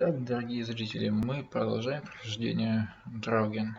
Так, дорогие зрители, мы продолжаем прохождение Draugen.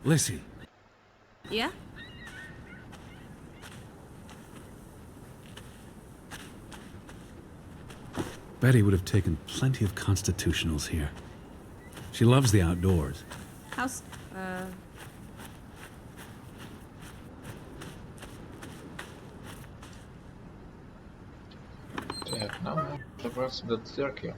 Lissy. Yeah? Betty would have taken plenty of constitutionals here. She loves the outdoors. How's, Так, нам нужно добраться до церкви.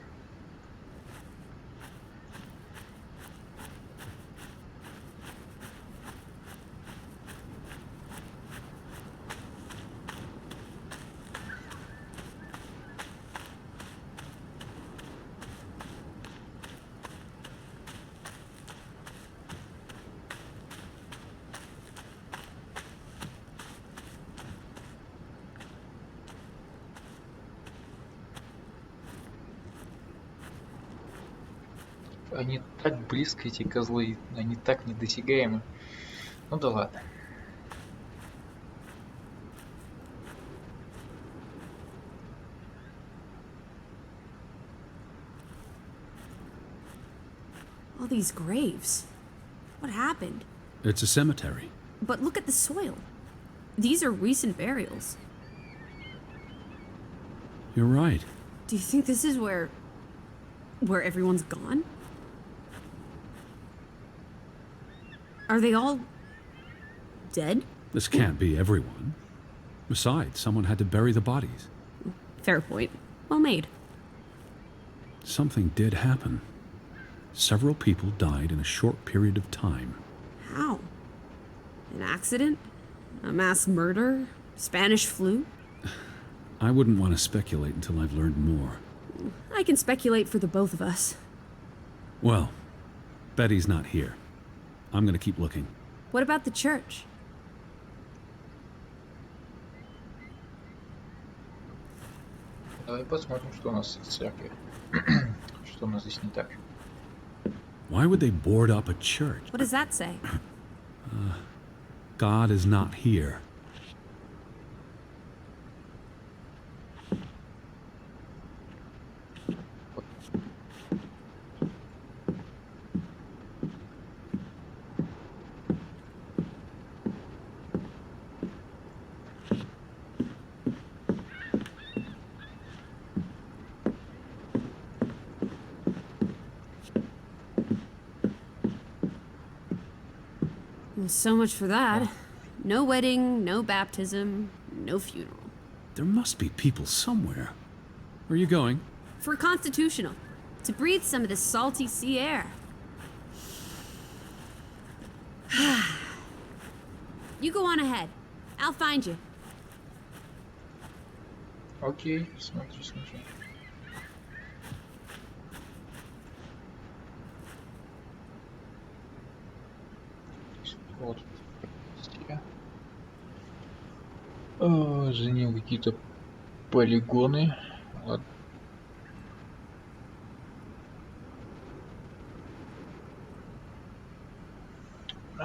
Они так близко, эти козлы, они так недосягаемы. Ну да ладно. all these graves? What happened? It's a cemetery. But look at the soil. These are recent burials. You're right. Do you think this is where everyone's gone? Are they all dead? This can't be everyone. Besides, someone had to bury the bodies. Fair point. Well made. Something did happen. Several people died in a short period of time. How? An accident? A mass murder? Spanish flu? I wouldn't want to speculate until I've learned more. I can speculate for the both of us. Well, Betty's not here. I'm gonna keep looking. What about the church? Давай посмотрим, что у нас в церкви. Что у нас здесь не так. Why would they board up a church? What does that say? God is not here. So much for that. No wedding, no baptism, no funeral. There must be people somewhere. Where are you going? For constitutional. To breathe some of this salty sea air. You go on ahead. I'll find you. Окей, смотри, смотри. Вот. За ним какие-то полигоны. Ладно.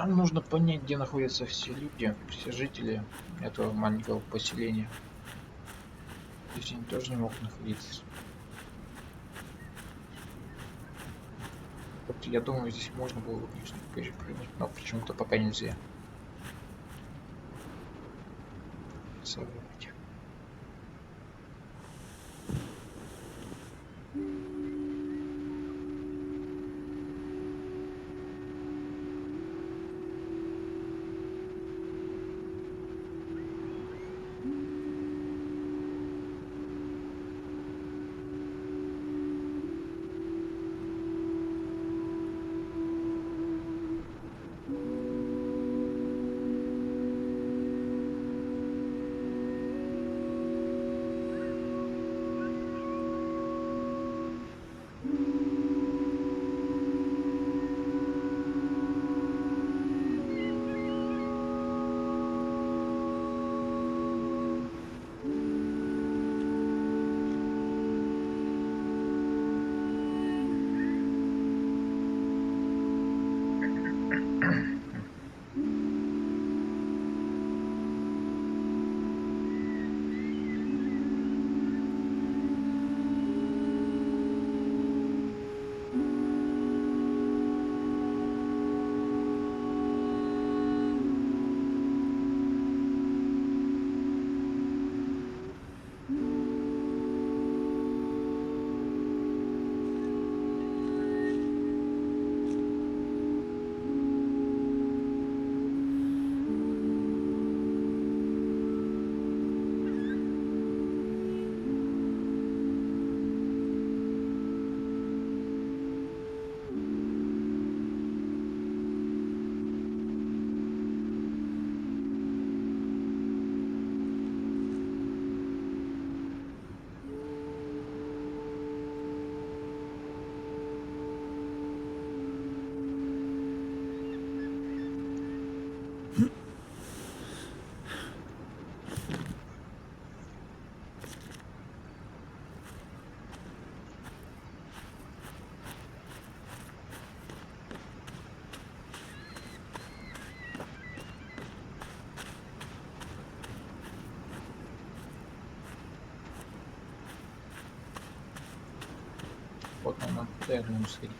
Нам нужно понять, где находятся все люди, все жители этого маленького поселения. Здесь они тоже не могут находиться. Вот я думаю, здесь можно было бы, конечно, перепрыгнуть, но почему-то пока нельзя. Собрать. Вот она, я думаю, сходить.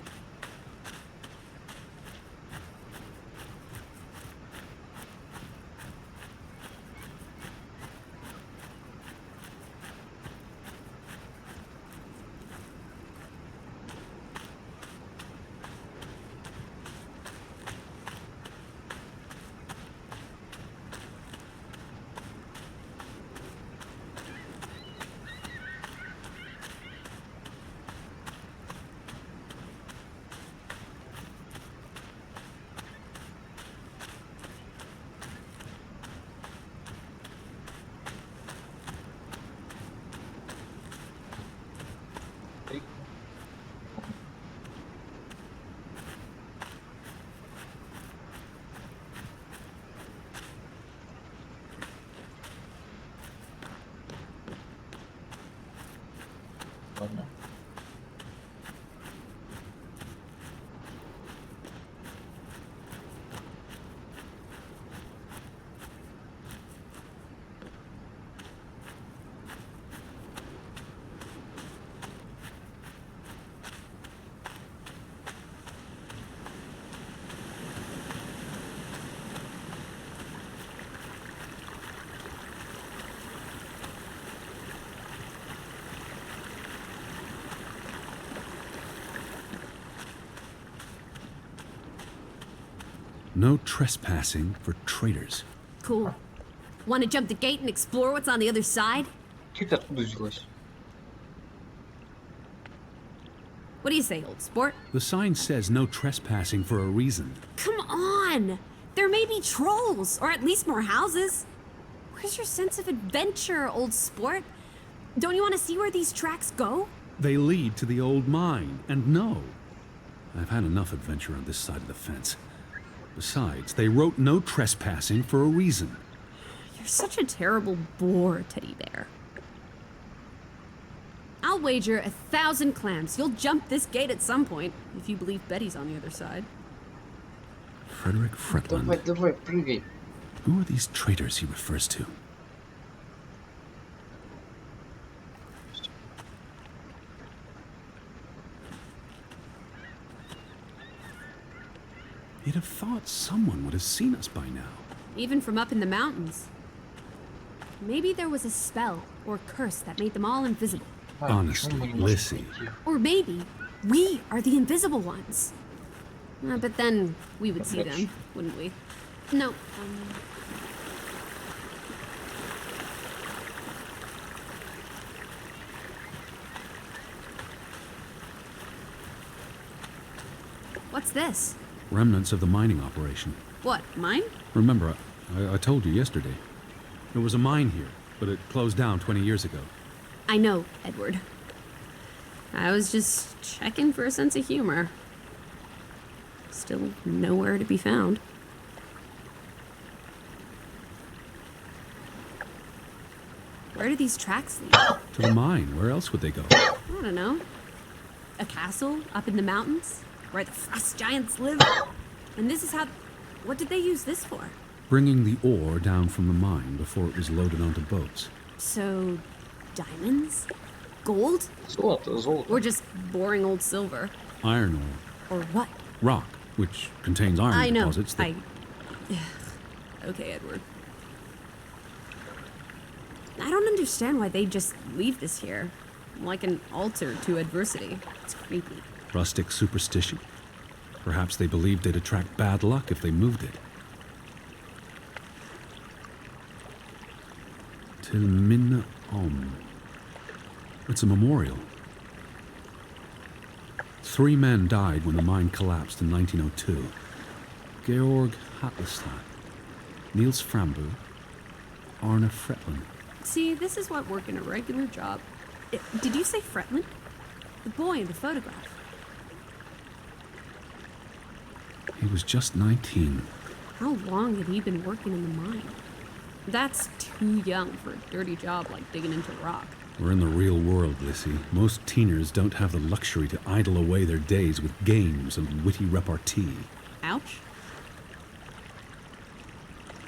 Ладно. No trespassing for traitors. Cool. Want to jump the gate and explore what's on the other side? Ты откуда взялась? What do you say, old sport? The sign says no trespassing for a reason. Come on! There may be trolls, or at least more houses. Where's your sense of adventure, old sport? Don't you want to see where these tracks go? They lead to the old mine, and no. I've had enough adventure on this side of the fence. Besides, they wrote no trespassing for a reason. You're such a terrible bore, Teddy Bear. I'll wager 1,000 clams you'll jump this gate at some point, if you believe Betty's on the other side. Frederick Fretland. Давай, давай, прыгай. Who are these traitors he refers to? You'd have thought someone would have seen us by now. Even from up in the mountains. Maybe there was a spell or curse that made them all invisible. Honestly, Lissy. Or maybe we are the invisible ones. But then we would see them, wouldn't we? No. What's this? Remnants of the mining operation. What, mine? Remember, I told you yesterday. There was a mine here, but it closed down 20 years ago. I know, Edward. I was just checking for a sense of humor. Still nowhere to be found. Where do these tracks lead? To the mine. Where else would they go? I don't know. A castle up in the mountains where the frost giants live? And this is how... What did they use this for? Bringing the ore down from the mine before it was loaded onto boats. So... diamonds? Gold? Золото, золото. Or just boring old silver? Iron ore. Or what? Rock, which contains iron I know. deposits that... Okay, Edward. I don't understand why they just leave this here. Like an altar to adversity. It's creepy. Rustic superstition. Perhaps they believed they'd attract bad luck if they moved it. Til minne om. It's a memorial. 3 men died when the mine collapsed in 1902. Georg Hatlestad, Niels Frambu, Arne Fretland. See, this is what working a regular job... Did you say Fretland? The boy in the photograph. He was just 19. How long had he been working in the mine? That's too young for a dirty job like digging into rock. We're in the real world, Lissy. Most teeners don't have the luxury to idle away their days with games and witty repartee. Ouch.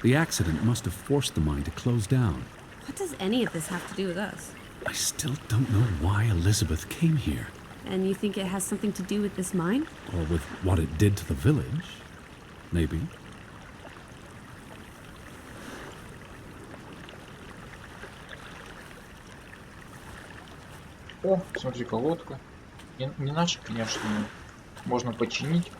The accident must have forced the mine to close down. What does any of this have to do with us? I still don't know why Elizabeth came here. And you think it has something to do with this mine? Or with what it did to the village. Maybe. О, смотри-ка, лодка. Не наша, конечно, но можно починить.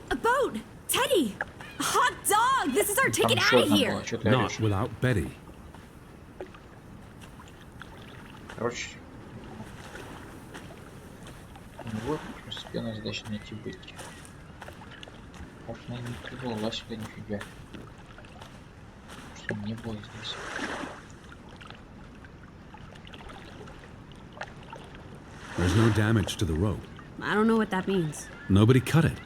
A boat! Teddy! A hot dog! This is our ticket out of here! Not without Betty. Короче, вот постепенно задача найти Бетти. Может, она не приплыла сюда нифига. Что не было здесь. There's no damage to the rope. I don't know what that means. Nobody cut it.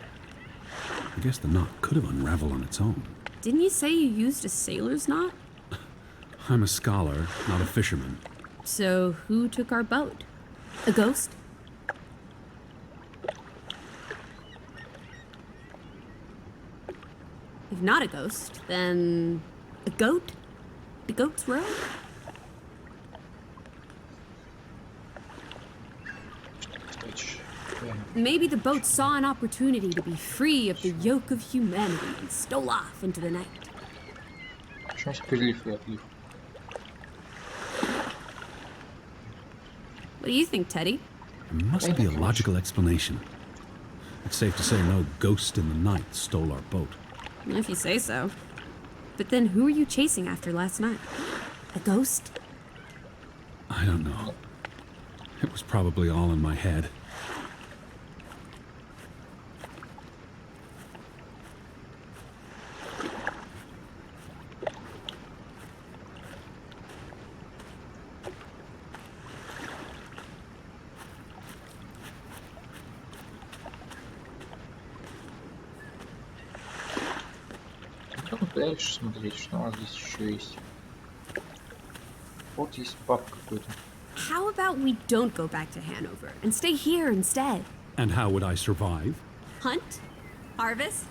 I guess the knot could have unraveled on its own. Didn't you say you used a sailor's knot? I'm a scholar, not a fisherman. So who took our boat? A ghost? If not a ghost, then a goat? The goat's road? Maybe the boat saw an opportunity to be free of the yoke of humanity and stole off into the night. Почему здесь прилив и отлив? What do you think, Teddy? There must be a logical explanation. It's safe to say no ghost in the night stole our boat. If you say so. But then who were you chasing after last night? A ghost? I don't know. It was probably all in my head. дальше смотреть, что у нас здесь еще есть. Вот есть паб какой-то. How about we don't go back to Hanover and stay here instead? And how would I survive? Hunt, harvest,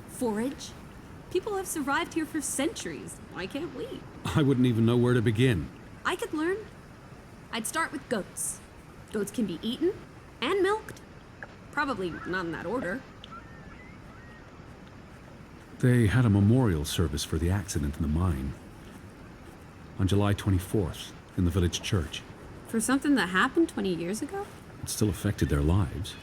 forage. People have survived here for centuries. Why can't we? I wouldn't even know where to begin. I could learn. I'd start with goats. Goats can be eaten and milked. Probably not in that order. They had a memorial service for the accident in the mine. On July 24th, in the village church. For something that happened 20 years ago? It still affected their lives.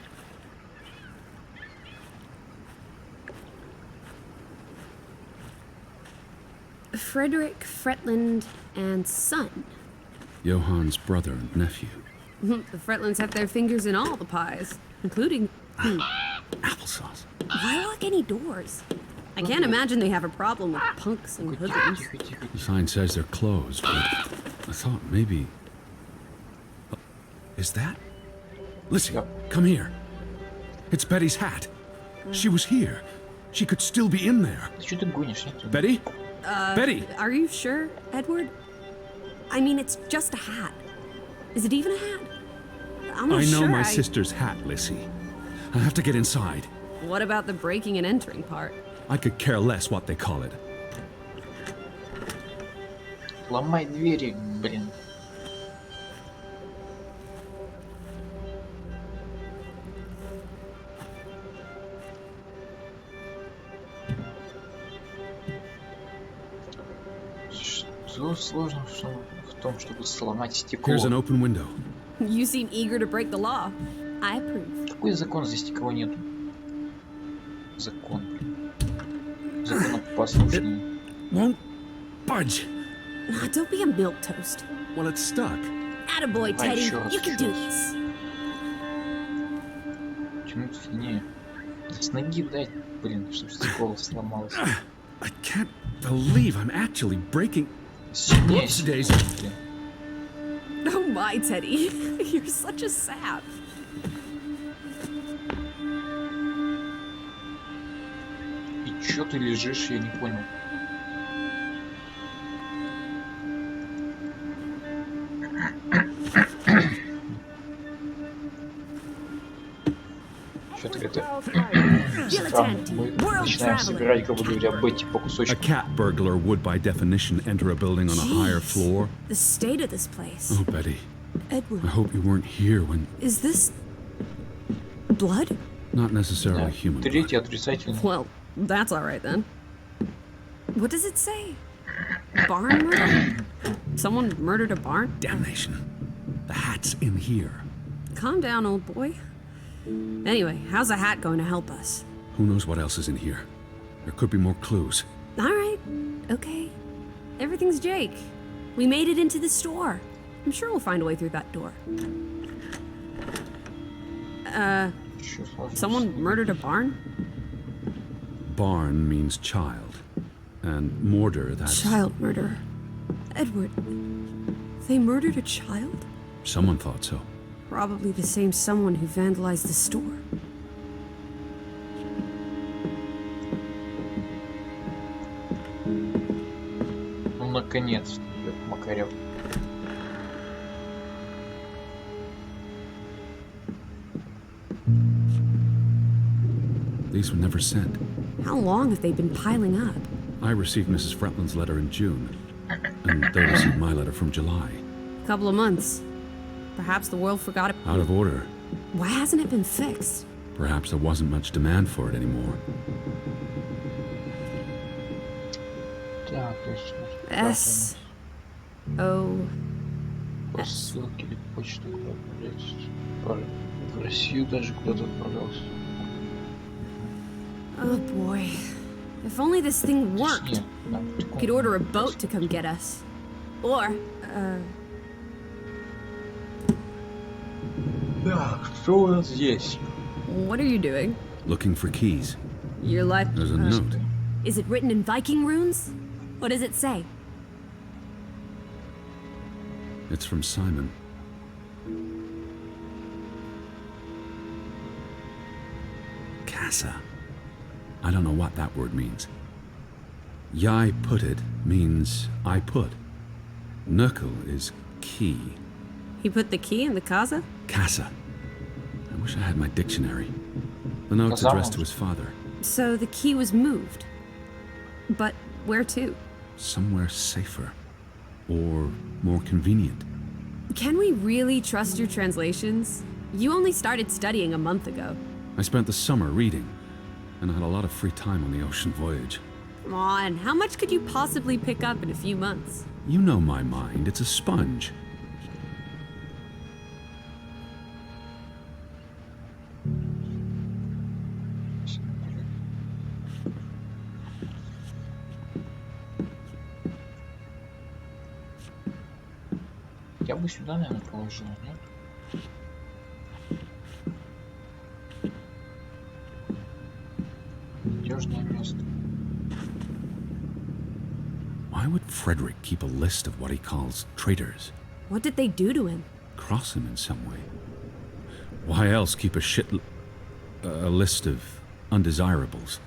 Frederick Fretland and son. Johann's brother and nephew. The Fretlands have their fingers in all the pies, including... Applesauce. Why lock any doors? I can't imagine they have a problem with punks and hoodlums. The sign says they're closed, but I thought maybe... Is that? Listen, come here. It's Betty's hat. She was here. She could still be in there. Что ты гонишь? Нет, Betty? Betty! Are you sure, Edward? I mean, it's just a hat. Is it even a hat? I'm not I know sure my sister's hat, Lissy. I have to get inside. What about the breaking and entering part? I could care less what they call it. Ломай двери, блин. Что сложно в том, чтобы сломать стекло? Here's an open window. You seem eager to break the law. I approve. Какой закон? Здесь никого нету. Закон, блин. Законопослушный. Won't budge. Nah, don't be a milquetoast. Well, it's stuck. Attaboy, Teddy. sure, You can do sure. this. Тянуть сильнее. С ноги дать, блин, чтобы стекло сломалось. I can't believe I'm actually breaking... Сильнее, Whoops, сильнее, Daisy. блин. Oh my, Teddy. You're such a sap. И чё ты лежишь, я не понял. Что-то это... Мы начинаем собирать, грубо говоря, Бетти по A кусочкам. cat burglar would by definition enter a building on a higher Jeez. floor. The state of this place. Oh, Betty. Edward, I hope you weren't here when... is this blood? Not necessarily Да. human blood. Третий отрицательный. Well, that's all right then. What does it say? Barn murder? Someone murdered a barn? Damnation. The hat's in here. Calm down, old boy. Anyway, how's a hat going to help us? Who knows what else is in here? There could be more clues. All right, okay. Everything's Jake. We made it into the store. I'm sure we'll find a way through that door. Чё сложно? Someone murdered a barn? Barn means child. And mortar, that's... Child murder. Edward, they murdered a child? Someone thought so. Probably the same someone who vandalized the store. Ну, наконец-то, Макарев. These were never sent. How long have they been piling up? I received Mrs. Fretland's letter in June. And they received my letter from July. A couple of months. Perhaps the world forgot it. Out of order. Why hasn't it been fixed? Perhaps there wasn't much demand for it anymore. Так, то есть... S O. По ссылке или почту куда отправляется. В Россию даже куда-то отправлялся. Oh boy. If only this thing worked. Нет, да, We could order a boat to come get us. Or, Так, что у нас здесь? what are you doing? Looking for keys. Your life. There's a note. Is it written in Viking runes? What does it say? It's from Simon. Casa. I don't know what that word means. Yai put it means I put. Nyckel is key. He put the key in the casa? Casa. I wish I had my dictionary. The note's addressed to his father. So the key was moved. But where to? Somewhere safer. Or more convenient. Can we really trust your translations? You only started studying a month ago. I spent the summer reading, and I had a lot of free time on the ocean voyage. Come on, how much could you possibly pick up in a few months? You know my mind, it's a sponge. Я бы сюда, наверное, положил, нет? Надежное место. Why would Frederick keep a list of what he calls traitors? What did they do to him? Cross him in some way. Why else keep a list of undesirables?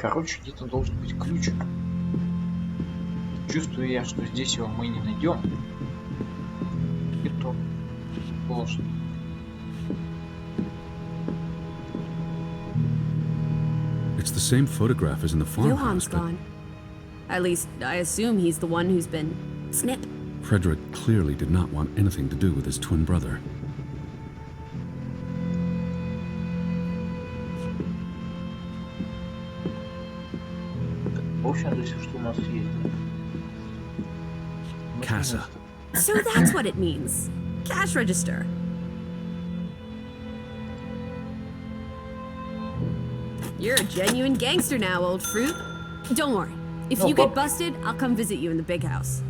Короче, где-то должен быть ключик. Чувствую я, что здесь его мы не найдем. И то должен. It's the same photograph as in the farmhouse. Johan's gone. At least, I assume he's the one who's been... Snip. Frederick clearly did not want anything to do with his twin brother. В общем, здесь что у нас есть. Casa. So that's what it means. Cash register. You're a genuine gangster now, old fruit. Don't worry. If you get busted, I'll come visit you in the big house.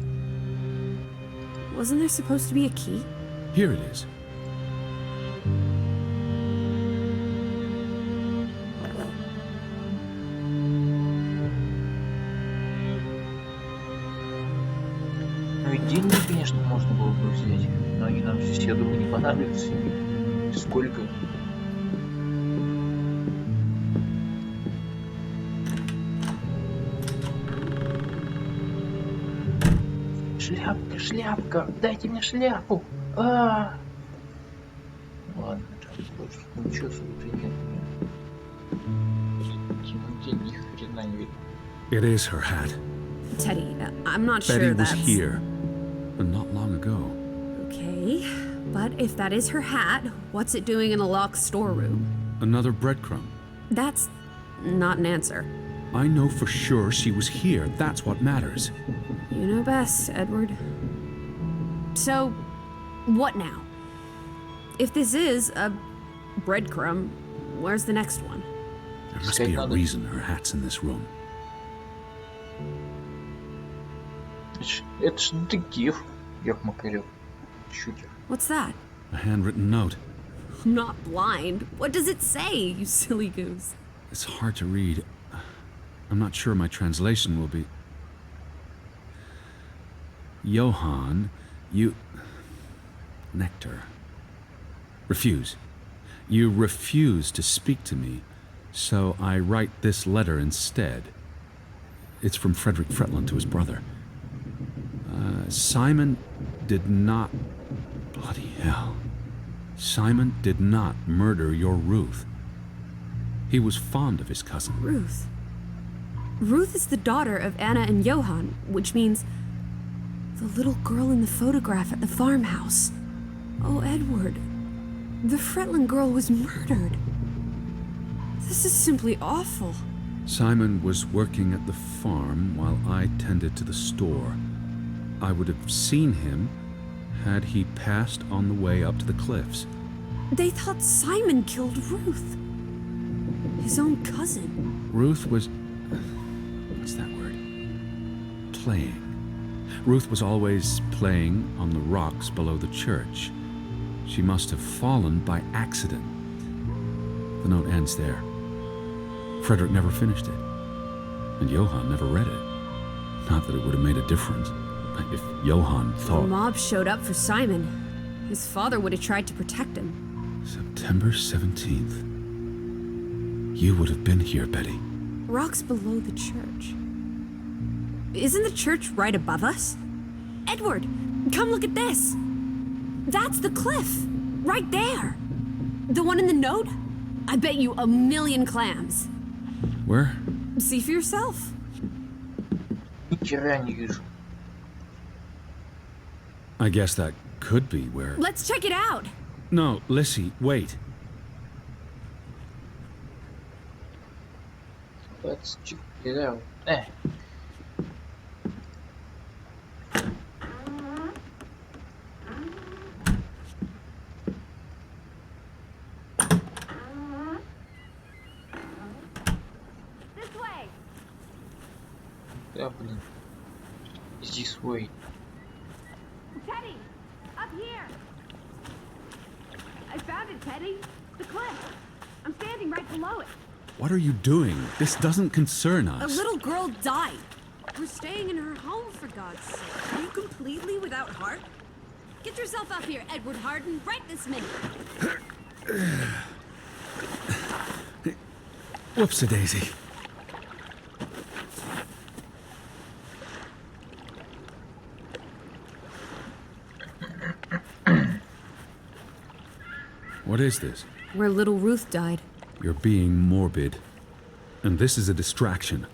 Wasn't there supposed to be a key? Here it is. Ну и деньги, конечно, можно было бы взять, но они нам здесь, я думаю, не понадобятся. Сколько? Шляпка, шляпка, дайте мне шляпу. Ладно, больше ничего тут нет. Ни хрена не видно. It is her hat. Teddy, I'm not Betty sure was that's... here, but not long ago. Okay, but if that is her hat, what's it doing in a locked storeroom? Another breadcrumb. That's not an answer. I know for sure she was here. That's what matters. You know best, Edward. So, what now? If this is a breadcrumb, where's the next one? There must be a reason her hat's in this room. Это ж детектив, Ёк Макарёв. Шутер. What's that? A handwritten note. I'm not blind. What does it say, you silly goose? It's hard to read. I'm not sure my translation will be... Johann, you... Nectar. Refuse. You refuse to speak to me, so I write this letter instead. It's from Frederick Fretland to his brother. Simon did not... Bloody hell. Simon did not murder your Ruth. He was fond of his cousin. Ruth. Ruth is the daughter of Anna and Johann, which means the little girl in the photograph at the farmhouse. Oh, Edward. The Fretland girl was murdered. This is simply awful. Simon was working at the farm while I tended to the store. I would have seen him had he passed on the way up to the cliffs. They thought Simon killed Ruth. His own cousin. Ruth was... what's that word? Playing. Ruth was always playing on the rocks below the church. She must have fallen by accident. The note ends there. Frederick never finished it, and Johann never read it. Not that it would have made a difference. If Johann thought... The mob showed up for Simon. His father would have tried to protect him. September 17th. You would have been here, Betty. Rocks below the church. Isn't the church right above us? Edward, come look at this. That's the cliff. Right there. The one in the note? I bet you 1,000,000 clams. Where? See for yourself. Ни хера не вижу. I guess that could be where... Let's check it out. No, Lissy, wait. Let's check it out. This way. Да, блин. This way. Teddy, up here. I found it, Teddy. The cliff. I'm standing right below it. What are you doing? This doesn't concern us. A little girl died. We're staying in her home, for God's sake. Are you completely without heart? Get yourself up here, Edward Harden, right this minute. Whoops-a-daisy. What is this? Where little Ruth died. You're being morbid. And this is a distraction.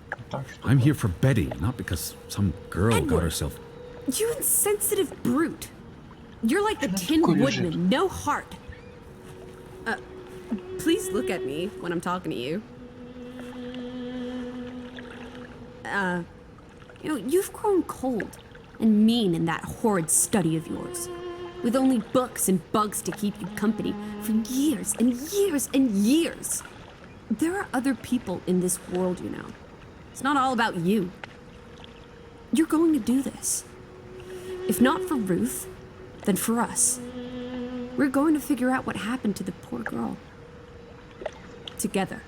I'm here for Betty, not because some girl got herself... You insensitive brute. You're like the Tin Woodman, no heart. Please look at me when I'm talking to you. You know, you've grown cold and mean in that horrid study of yours. With only books and bugs to keep you company for years and years and years. There are other people in this world, you know. It's not all about you. You're going to do this. If not for Ruth, then for us. We're going to figure out what happened to the poor girl. Together.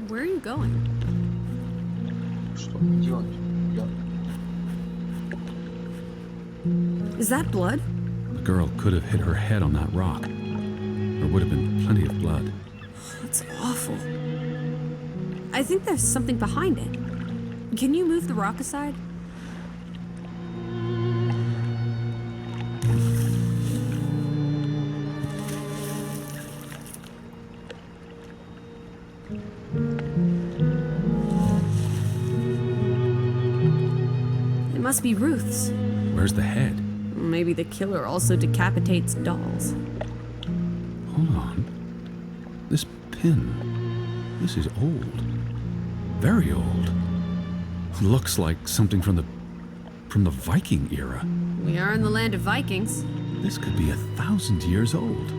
Where are you going? Что мне делать? Is that blood? The girl could have hit her head on that rock. There would have been plenty of blood. That's awful. I think there's something behind it. Can you move the rock aside? It must be Ruth's. Where's the head? Maybe the killer also decapitates dolls. Hold on. This pin. This is old. Very old. Looks like something from the Viking era. We are in the land of Vikings. This could be 1,000 years old.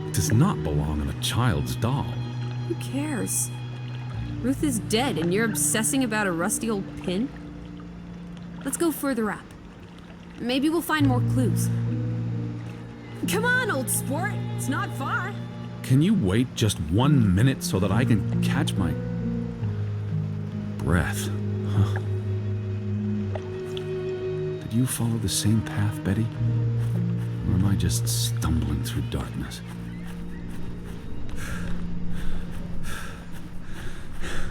It does not belong on a child's doll. Who cares? Ruth is dead and you're obsessing about a rusty old pin? Let's go further up. Maybe we'll find more clues. Come on, old sport. It's not far. Can you wait just 1 minute so that I can catch my breath? Huh. Did you follow the same path, Betty? Or am I just stumbling through darkness?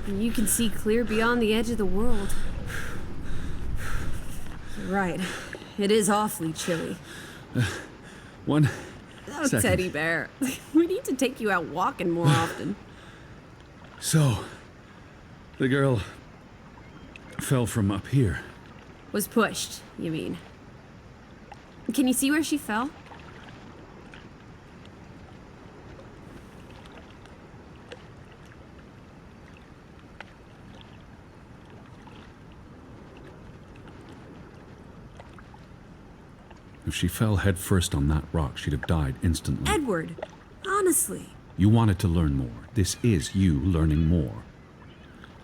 You can see clear beyond the edge of the world. You're right. It is awfully chilly. One Oh, second. Teddy Bear. We need to take you out walking more often. So, the girl fell from up here. Was pushed, you mean? Can you see where she fell? If she fell headfirst on that rock, she'd have died instantly. Edward, honestly. You wanted to learn more. This is you learning more.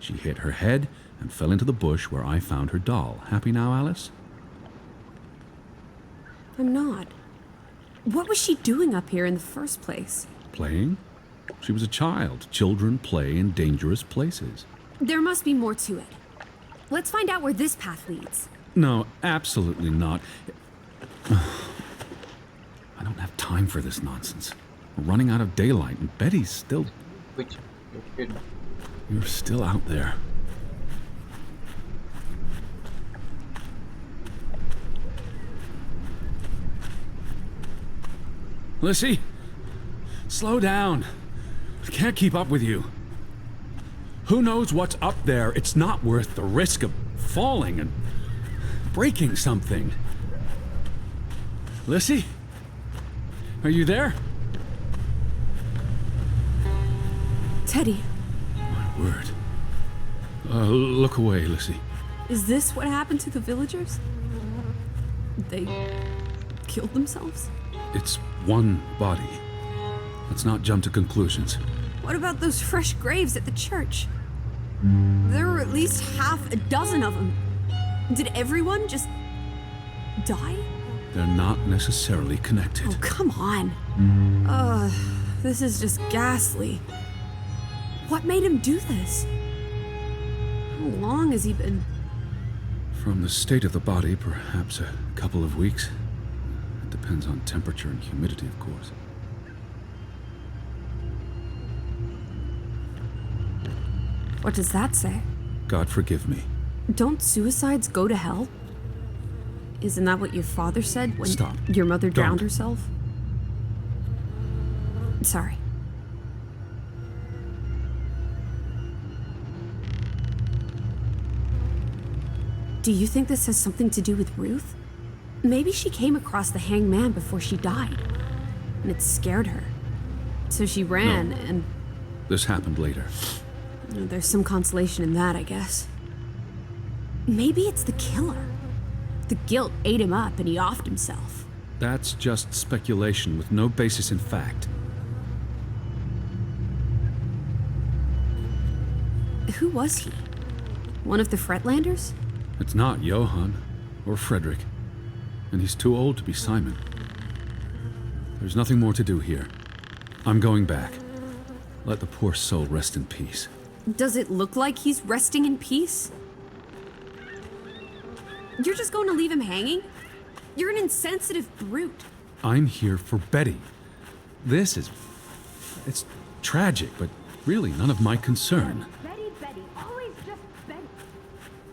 She hit her head and fell into the bush where I found her doll. Happy now, Alice? I'm not. What was she doing up here in the first place? Playing? She was a child. Children play in dangerous places. There must be more to it. Let's find out where this path leads. No, absolutely not. I don't have time for this nonsense. We're running out of daylight, and Betty's still... Быть. Теперь. You're still out there. Lissy, slow down. I can't keep up with you. Who knows what's up there? It's not worth the risk of falling and breaking something. Lissy? Are you there? Teddy, My word. Look away, Lissy. is this what happened to the villagers? They killed themselves? It's one body. Let's not jump to conclusions. What about those fresh graves at the church? There were at least half a dozen of them. Did everyone just die? They're not necessarily connected. Oh, come on. This is just ghastly. What made him do this? How long has he been... From the state of the body, perhaps a couple of weeks. It depends on temperature and humidity, of course. What does that say? God forgive me. Don't suicides go to hell? Isn't that what your father said when Stop. your mother drowned Don't. herself? Sorry. Do you think this has something to do with Ruth? Maybe she came across the hanged man before she died, and it scared her. So she ran, No. and This happened later. there's some consolation in that, I guess. Maybe it's the killer. The guilt ate him up and he offed himself. That's just speculation with no basis in fact. Who was he? One of the Fretlanders? It's not Johann or Frederick, and he's too old to be Simon. There's nothing more to do here. I'm going back. Let the poor soul rest in peace. Does it look like he's resting in peace? You're just going to leave him hanging? You're an insensitive brute. I'm here for Betty. It's tragic, but really none of my concern. Betty, Betty, always just Betty.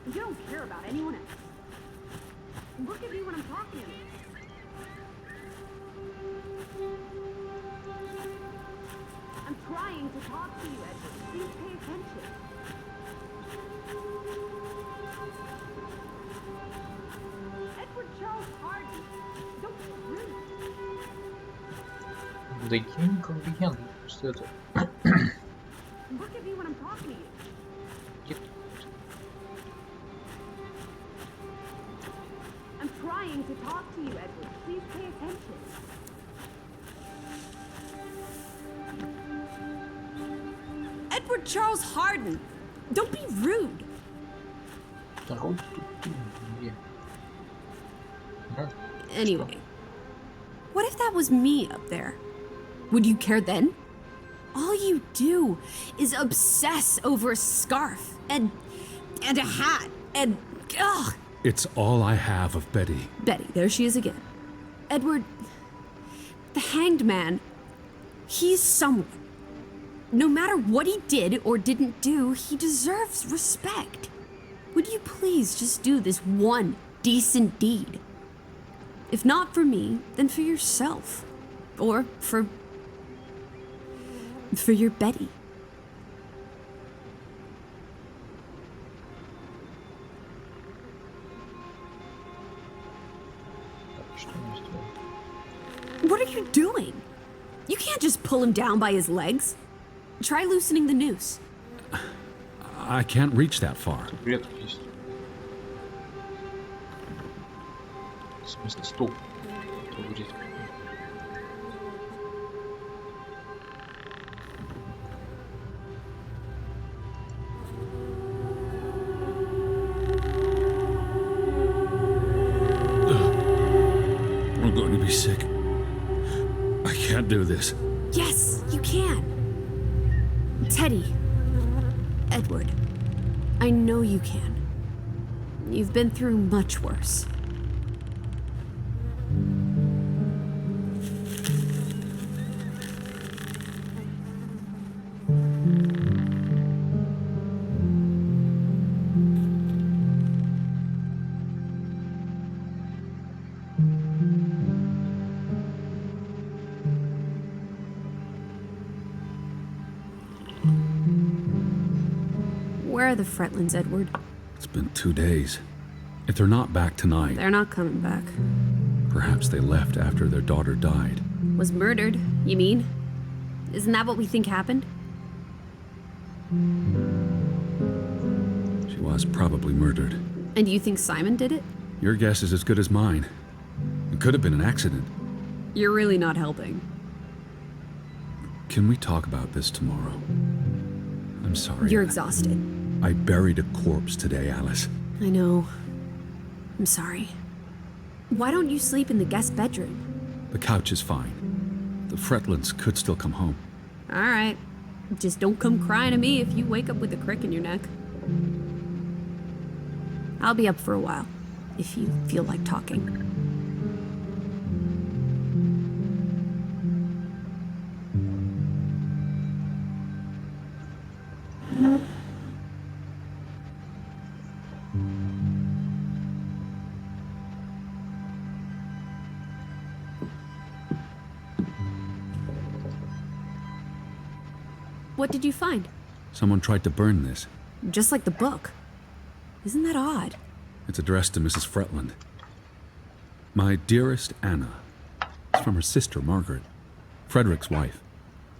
You don't care about anyone else. Look at me when I'm talking to you. I'm trying to talk to you, Edward. Please pay attention. Edward Charles Hardy. Don't be rude. Да я не компетентный, что это? Look at me when I'm talking to you. I'm trying to talk to you, Edward. Please pay attention. Edward Charles Harden! Don't be rude! Второй тут где? Anyway, what if that was me up there? Would you care then? All you do is obsess over a scarf and a hat and ugh. It's all I have of Betty. Betty, there she is again. Edward, the hanged man, he's someone. No matter what he did or didn't do, he deserves respect. Would you please just do this one decent deed? If not for me, then for yourself. Or for your Betty. Что мне сделать? What are you doing? You can't just pull him down by his legs. Try loosening the noose. I can't reach that far. Тут ветка есть. В смысле, стул. кто будет. I'm going to be sick. I can't do this. Yes, you can. Teddy. Edward. I know you can. You've been through much worse. Where are the Fretlands, Edward? It's been 2 days. If they're not back tonight, They're not coming back. perhaps they left after their daughter died. Was murdered, you mean? Isn't that what we think happened? She was probably murdered. And you think Simon did it? Your guess is as good as mine. It could have been an accident. You're really not helping. Can we talk about this tomorrow? I'm sorry. You're exhausted. I buried a corpse today, Alice. I know. I'm sorry. Why don't you sleep in the guest bedroom? The couch is fine. The Fretlands could still come home. All right. Just don't come crying to me if you wake up with a crick in your neck. I'll be up for a while, if you feel like talking. What did you find? Someone tried to burn this. Just like the book. Isn't that odd? It's addressed to Mrs. Fretland. My dearest Anna. It's from her sister, Margaret. Frederick's wife.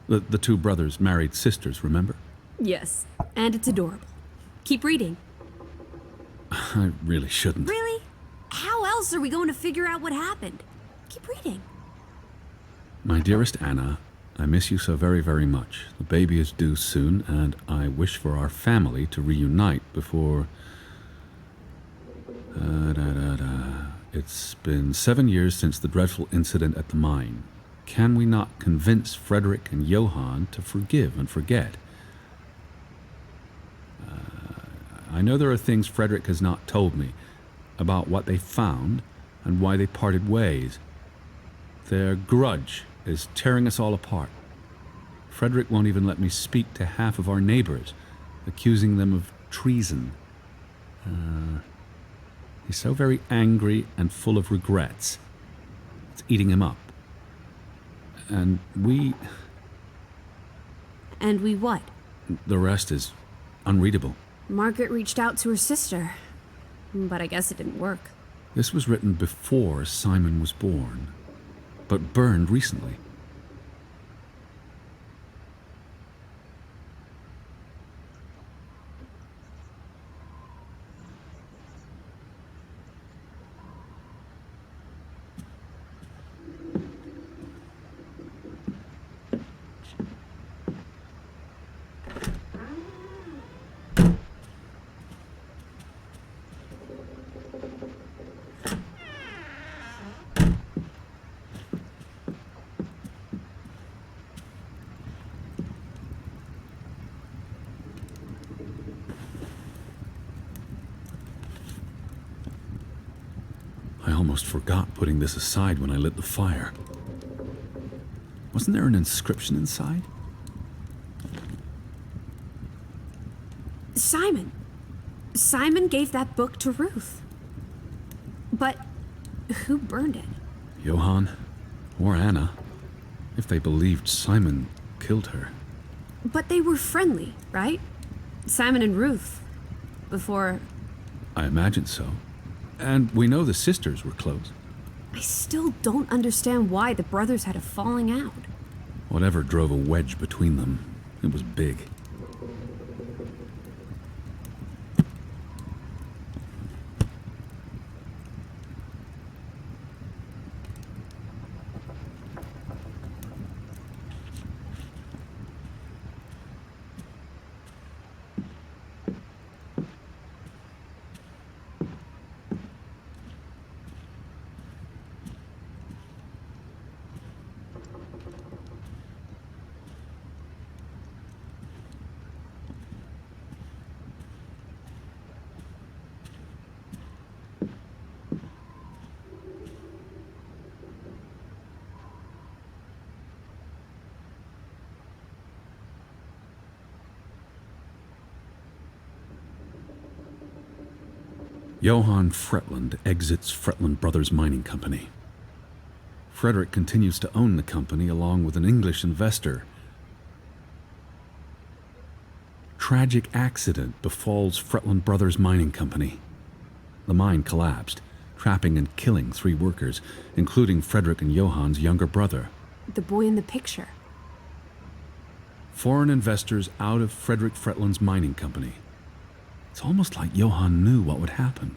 The two brothers married sisters, remember? Yes, and it's adorable. Keep reading. I really shouldn't. Really? How else are we going to figure out what happened? Keep reading. My dearest Anna, I miss you so very, very much. The baby is due soon, and I wish for our family to reunite before... It's been 7 years since the dreadful incident at the mine. Can we not convince Frederick and Johann to forgive and forget? I know there are things Frederick has not told me about what they found and why they parted ways. Their grudge is tearing us all apart. Frederick won't even let me speak to half of our neighbors, accusing them of treason. He's so very angry and full of regrets. It's eating him up. And we... And we what? The rest is unreadable. Margaret reached out to her sister, but I guess it didn't work. This was written before Simon was born, but burned recently. I almost forgot putting this aside when I lit the fire. Wasn't there an inscription inside? Simon. Simon gave that book to Ruth. But who burned it? Johann or Anna, if they believed Simon killed her. But they were friendly, right? Simon and Ruth. Before... I imagine so. And we know the sisters were close. I still don't understand why the brothers had a falling out. Whatever drove a wedge between them, it was big. Johann Fretland exits Fretland Brothers Mining Company. Frederick continues to own the company along with an English investor. Tragic accident befalls Fretland Brothers Mining Company. The mine collapsed, trapping and killing 3 workers, including Frederick and Johann's younger brother. The boy in the picture. Foreign investors out of Frederick Fretland's mining company. It's almost like Johann knew what would happen.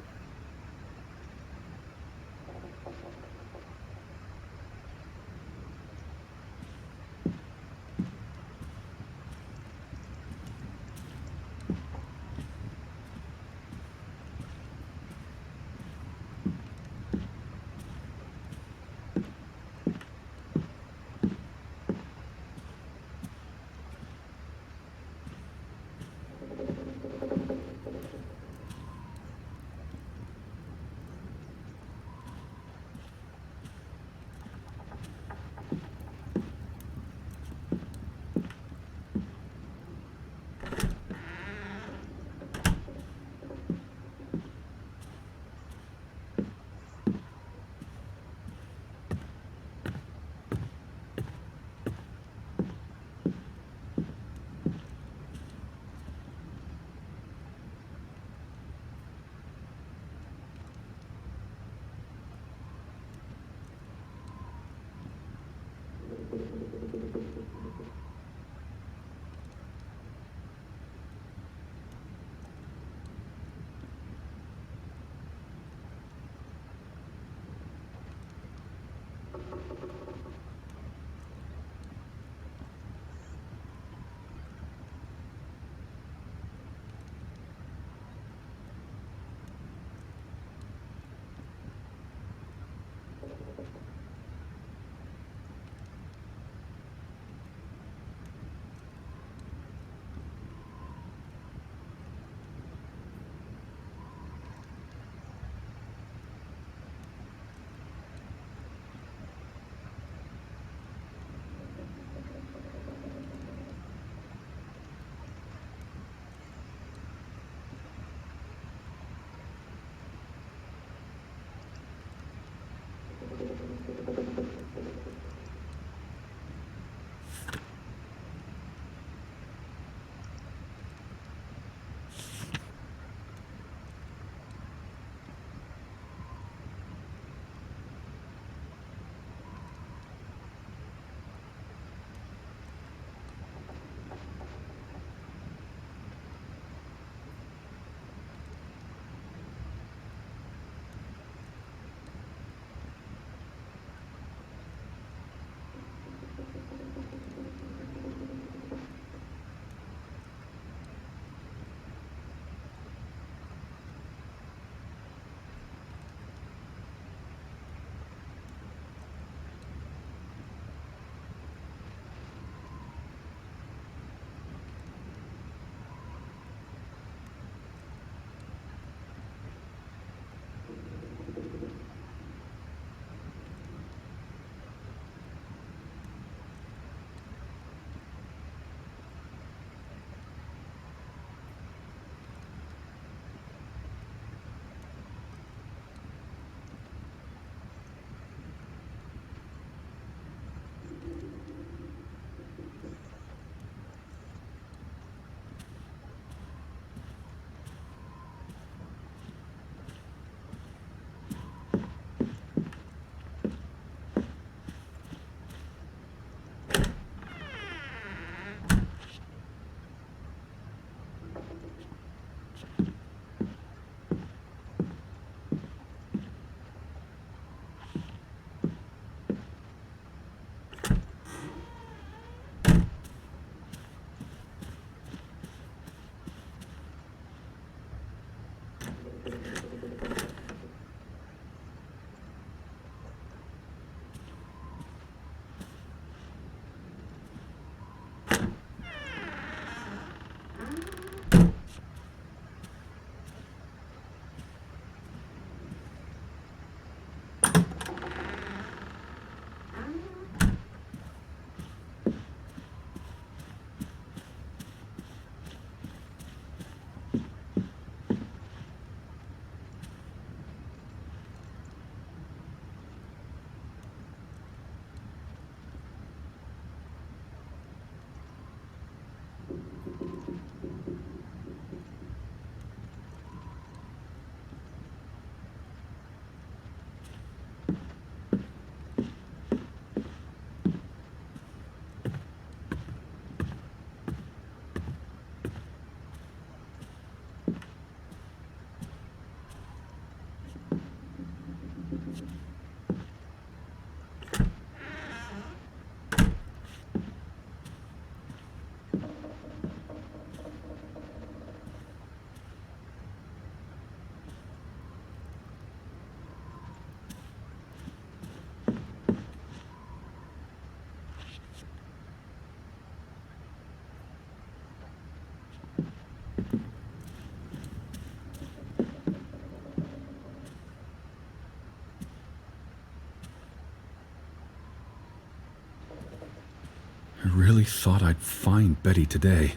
really thought I'd find Betty today.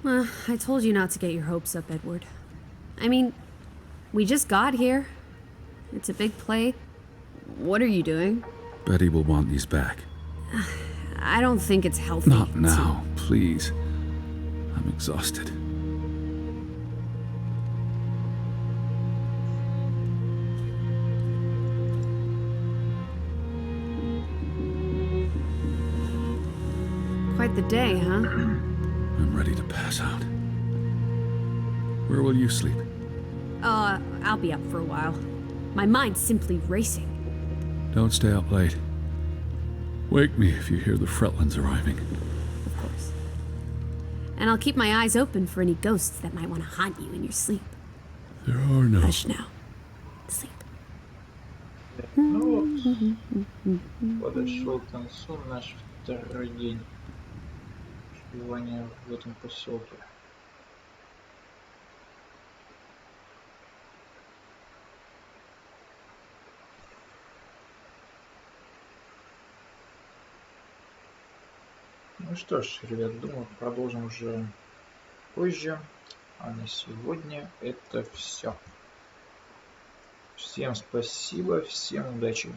Well, I told you not to get your hopes up, Edward. I mean, we just got here. It's a big play. What are you doing? Betty will want these back. I don't think it's healthy. Not now, please. I'm exhausted. Quite the day, huh? I'm ready to pass out. Where will you sleep? I'll be up for a while. My mind's simply racing. Don't stay up late. Wake me if you hear the Fretlands arriving. Of course. And I'll keep my eyes open for any ghosts that might want to haunt you in your sleep. There are no... Hush now. Sleep. Ну вот, подошел к концу наш второй день пребывания в этом поселке. Ну что ж, ребят, думаю, продолжим уже позже. А на сегодня это все. Всем спасибо, всем удачи.